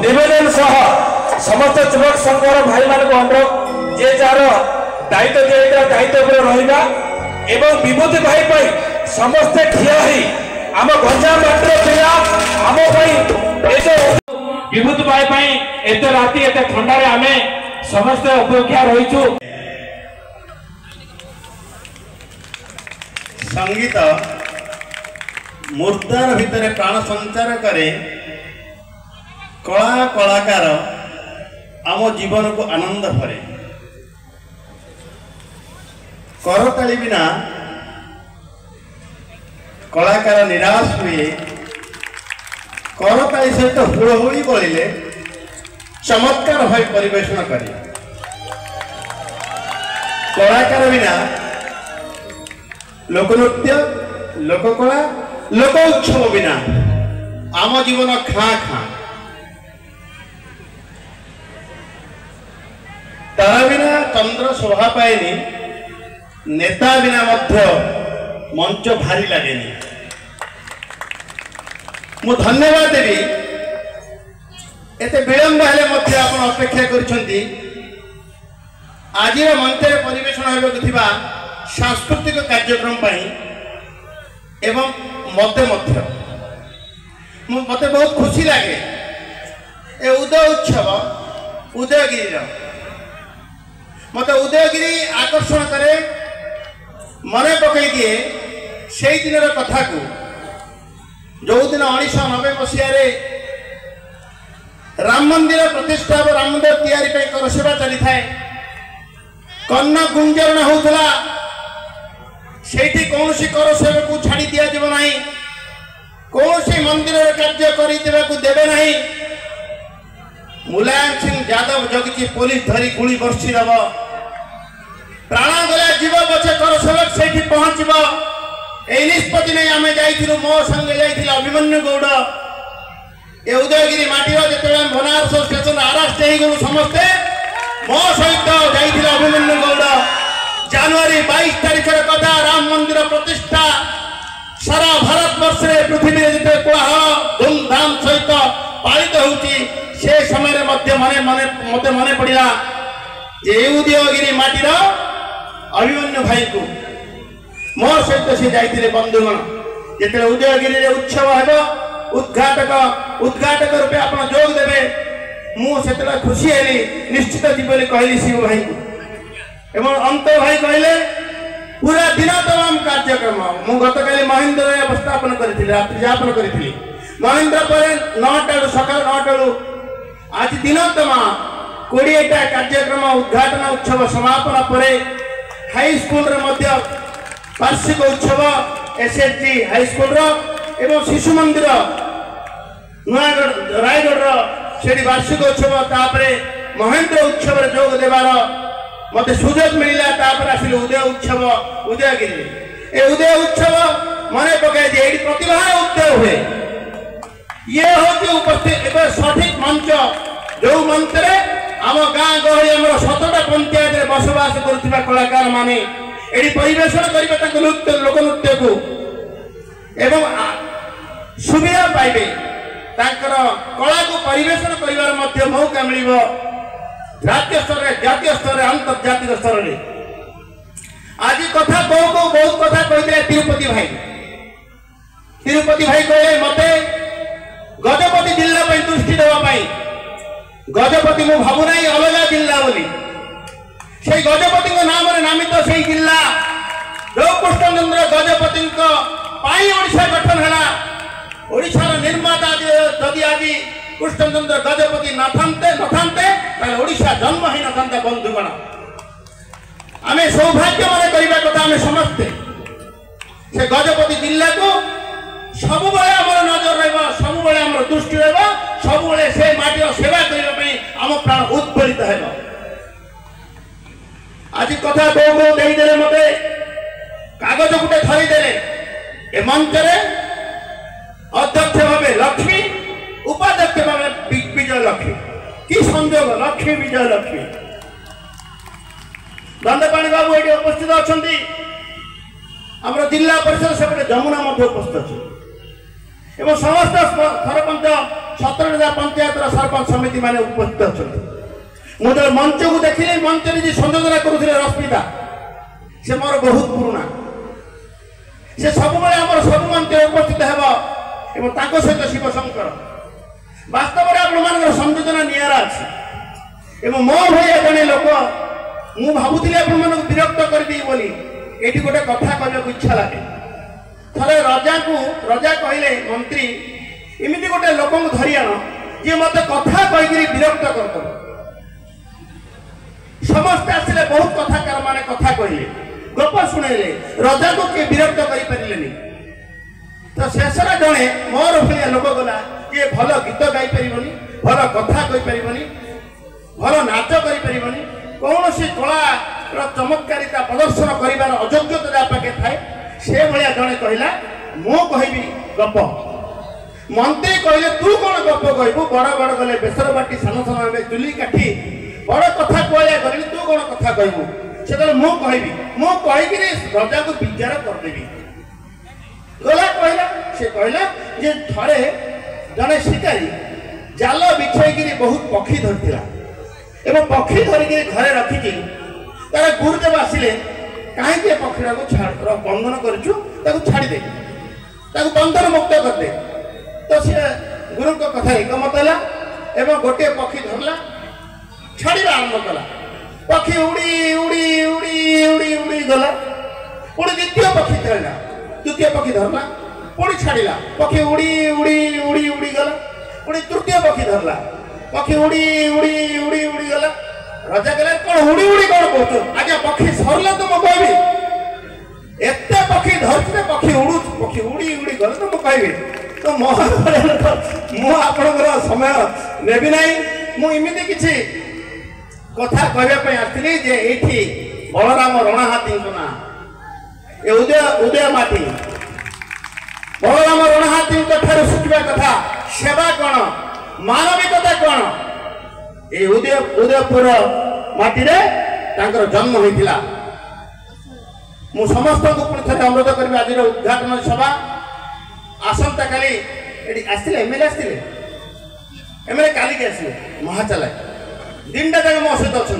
निवेदन सह समस्त युवक संघर भाई मान अनुरोध जे जार दायित्व दिया दायित्व रहा एवं विभूति भाई समस्ते ठिया आम गंजाम मात्र पिला आम विभूति भाई एत राति एत ठंडारे आम समस्ते अपेक्षा रहीचु। संगीत मुर्दार भितर प्राण संचार करे कला कलाकार आम जीवन को आनंद भरे करताली बिना कलाकार निराश हुए करताली सहित हुड़हुड़ी बोलिले चमत्कार भाई परिवेषण करे कलाकार बिना लोकनृत्य लोककला लोक उत्सव बिना आम जीवन खाँ खाँ तारा बिना चंद्र शोभा पाएनि नेता बिना मध्य मंच भारी लगे मु धन्यवाद देवी एते विलंब हेले मध्य आपण अपेक्षा करिसंती आज मंच परिवेषण होगा सांस्कृतिक कार्यक्रम एवं मते मते बहुत खुशी लगे ए उदय उत्सव उदयगिरी मते उदयगिरी आकर्षण करे मन पकई दिए से दिन कथा को जो दिन 1990 मसीह राम मंदिर प्रतिष्ठा राम मंदिर तैयारी कर सेवा चली थाए कन्न गुंजरण होता सेठी कौन कर सेवा को छाड़ी दिया जीव ना कौन मंदिर कार्य देवे ना मुलायम सिंह यादव जगि पुलिस धरी गुड़ी बर्षी दब प्राण गला जीव पछे कर सेवक से पहुंचब यही निष्पत्ति नहीं आम जा मो संगे जा अभिमन्यु गौड़ ए उदयगिरी माटी जो बनारस स्टेशन आरास्ट हो समस्ते मो सहित जा अभिमन्यु गौड़ जनवरी 22 तारीख कथा राम मंदिर प्रतिष्ठा सारा भारत वर्ष पृथ्वी जिते कोलाहल धूमधाम सहित पालित होती से समय मत मन पड़ा जे उदयगिरी माटीर अभिमन्यु भाई को मोर सहित सी जाते बंधुगण जिते उदयगिरी उत्सव है उद्घाटक रूपे आप जोग देवे मुझे खुशी है निश्चित जीवन कहली शिव भाई को एवं अंत भाई कहले पूरा दिन तमाम कार्यक्रम मु गतकाली महेंद्र उपस्थापन करी रात्रि यापन करी महेंद्र पर 9टा सकाल 9टा आज दिन तमाम 20टा कार्यक्रम उद्घाटन उत्सव समापन पर हाई स्कूल वार्षिक उत्सव एसएसजी हाई स्कूल एवं शिशु मंदिर नुआगढ़ रायगढ़ से वार्षिक उत्सव तापर महेंद्र उत्सव जोग देवार मत सुजोग मिलला आसिल उदय उत्सव उदयगिरी ए उदय उत्सव मन पकाए ये प्रतिभा उदय हुए ये हूँ उपस्थित सठिक मंच जो मंच आम गाँ गहली आम 17टा पंचायत बसवास करुवा कलाकार माने ये परिवेषण करेंगे नृत्य लोकनृत्य को एवं सुविधा पाइबे कला को परिवेषण कर मौका मिल राज्य स्तर जातीय स्तर अंतर्जातीय स्तर में आज कथा बहुत कथा कहते तिरुपति भाई कहे मत गजपति जिला दृष्टि देवाई गजपति मु भावुना अलग जिला बोली से गजपति नाम नामित से जिला जो कृष्णचंद्र गजपति ओडिशा गठन है ओडिशार निर्माता जदि आज कृष्णचंद्र गजपति नथांते ओडिशा जन्म ही नथांता बंधुगण आम सौभाग्य मन करने कथा आम समस्ते से गजपति जिला को सब नजर सब दृष्टि सब से माटीर सेवा करने आम प्राण उत्पलित है आज कथा देदे मत कागज गुटे धरीदे ए मंच अध्यक्ष भाव लक्ष्मी उपाध्यक्ष भाव विजय लक्ष्मी कि संयोग लक्ष्मी विजय लक्ष्मी दंडपाणी बाबू ये उपस्थित अच्छा जिला परिषद सेपटे जमुना उपस्थित अच्छे एवं समस्त सरपंच 17,000 पंचायतर सरपंच समिति माने उपस्थित अच्छा मुझे मंच को देखिले मंच जी संयोजना करुले रश्मिता से मोर बहुत पुराना से सब सब मंच उपस्थित हेब सहित शिवशंकर वास्तव में आप संयोजना निरा अच्छी एवं मो भाई जड़े लोक मु भावुली आपण विरक्त करदेवी बोली ये गोटे कथा कहने को इच्छा लगे थे रजा कहले मंत्री इमिति गोटे लोक धरी आण जी मत कथा कहीकि विरक्त कर समस्ते आसिले बहुत कथाकार माने कथा कहले गप शुणेले रजा को किए विरक्त कर तो शेष जड़े मोर भाया लोक गला किए भल गीत गाई पार भल कथा कहीपर भल नाच कर कौन सी कला चमत्कारिता प्रदर्शन कर अयोग्यता पाखे थाए से भाया जड़े कहला मु कहबी गप मंत्री कहले तू कौन गप कहबू बड़ बड़ गले बेसर बाटी सान सान चुली काठी बड़ कथा कहलिया गली तू कौन कथा कहबू से कहले मु कहबी मु कहीकि रजा को विचार करदेवी गला कहला से कहला जे थरे जड़े शिकारी जाल बिछाई बहुत पक्षी धरता एवं पक्षी धरिक घरे रखी तार गुरुदेव आसिले कहीं पक्षीटा को बंधन कर छाड़दे बंधन मुक्त करदे तो सी गुरु कथा एकमत है गोटे पक्षी धरला छाड़ा आरंभ कला पक्षी उड़ी उड़ी उड़ी उड़ी उड़ी गला पुणी द्वितीय पक्षी धरला द्वितीय पक्षी धरला पुणी छाड़ा पक्षी उड़ी उड़ी उड़ी उड़ी गला पुणी तृतीय पक्षी धरला पक्षी उड़ी उड़ी उड़ी उड़ी गला रजा कहले कौन उड़ी उड़ी कौन कह आज्ञा पक्षी सरला तो मुझे कहबी एत पक्षी धरते पक्षी उड़ू पक्षी उड़ी उड़ी गले तो मुझे कहबी तो मुझे समय नेबी ना मुझे किसी कथा कहवाई आसती जे ये बलराम रणाहाती ना ये उदय माटी बलराम रणाहाती शिखा कथा सेवा कौन मानविकता कौन ये उदयपुर माटी रे जन्म होता मु समस्त को पुणी थे अनुरोध करी आज उद्घाटन सभा आसंता काली आसते एमएलए आसते एमएलए काली के आसले महाचाला दिन टाक मो सहित अच्छा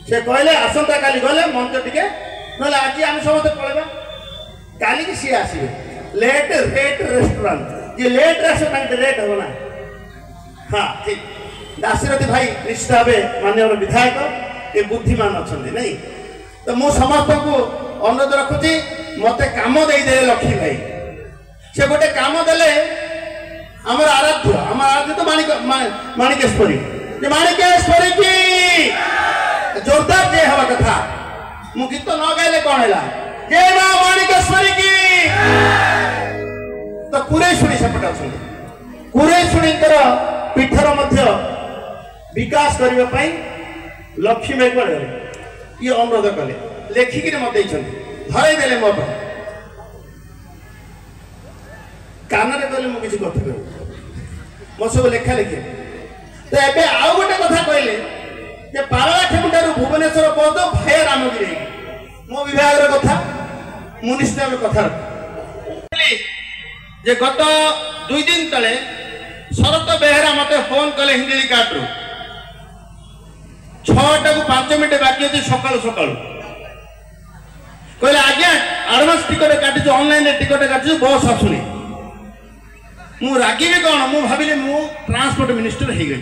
से कहले आसंता काली गले मंच टिके ना आज आम समस्त पलैबा काली की सी आसवे लेट रेट रेस्टोरेंट जी लेट रेट हम ना हाँ ठीक दाशरथी भाई निश्चित भाव माननीय विधायक ये बुद्धिमान अच्छा नहीं तो मु समस्त को अनुरोध रखुची मत कम दे लक्ष्मी भाई से गोटे कम देले आम आराध्य तो माणिकेश्वरी माणिकेश्वरी की जोरदार जय हवा कथा मु गीत न गाइले कौन है जय मां माणिकेश्वरी की तो कुरेशुणी सेपटे अच्छा कुरेशुणी पीठर मध्य विकास करने लक्ष्मी भाई कौन ये अनुरोध कले लेखिक मत धरईदे मो कान कहले मुझे कथा कर मो सब लेखा लिखे तो ये आउ गोटे कथा कहले पारलाखेमुठार भुवनेश्वर पद भाई रामगिरी मो विभाग कथा मु निश्चित कथा जे गत 2 दिन तले शरत बेहेरा मत फोन कले हिंदी कार्ड रू 6टा को 5 मिनट बाकी अच्छे सकाल सकाल कहले आज्ञा आडभांस टिकट काटी ऑनलाइन टिकट काटी बस आसुनी मु रागी कौन मु भाविली मु ट्रांसपोर्ट मिनिस्टर हो गई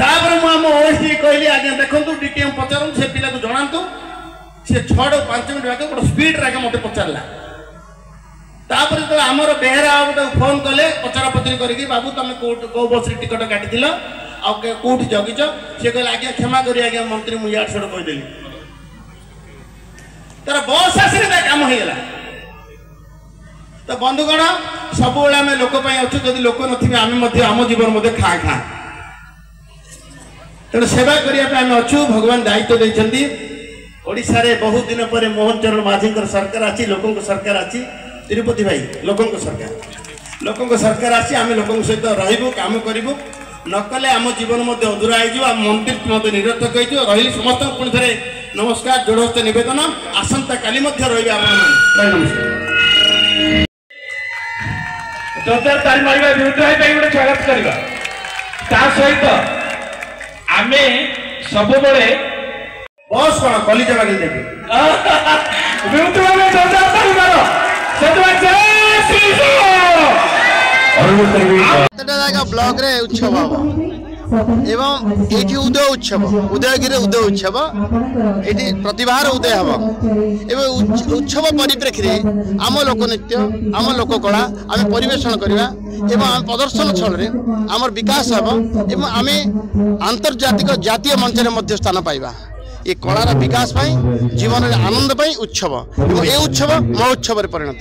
तापर मु ओएसडी कहली आज्ञा देखंतु डीटीएम पचारन से पिला को जणांतु से 6 टा 5 मिनट बाकी गोटे स्पीड रागे मते पचारला तापर जो आमर बेहेरा गोटे फोन कले पचरा पचरी करके बाबू तुम कौ बस टिकट काटी कौटी जगिच सी कहले आज्ञा क्षमा करी आज्ञा मंत्री मुझे यार सड़ कहीदेली तार बस आसने काम होगा तो बंधुगण सब आम लोक अच्छु जब लोक नी आम जीवन मध्य खा खा तेणु सेवा करने अच्छु भगवान दायित्व देते ओडिशा रे बहुत दिन पर मोहन चरण माझी सरकार आछि लोकों सरकार आछि तिरुपति भाई लोकों सरकार आछि आम लोकों सहित रहिबु काम करिबु नकले आम जीवन मध्य अधूरा हो मंत्री मत निरर्थक हो रही समस्त पुणी थे नमस्कार जोड़हस्त नवेदन आसंता काली रही नमस्कार। जोरदार ताली मारिबा विरुद्ध भाई पे गोटे स्वागत करबा ता सहित आमे सब बळे बॉस कोन कॉलेज वाली देबे विरुद्ध भाई जोरदार ताली मारो सतवा जय श्री राम ब्लॉक रे उत्सव एवं ये उदय उत्सव उदयगिरी उदय उत्सव ये प्रतिभार उदय हम एवं उत्सव परिप्रेक्षी आम लोकनृत्य आम लोककला आम परिवेषण करवा एवं आम प्रदर्शन छल आम विकास हम एवं आम आंतर्जातिक जातीय मंच में स्थान पाइबा ये कलार विकास जीवन आनंद उत्सव एवं ये उत्सव महोत्सव परिणत।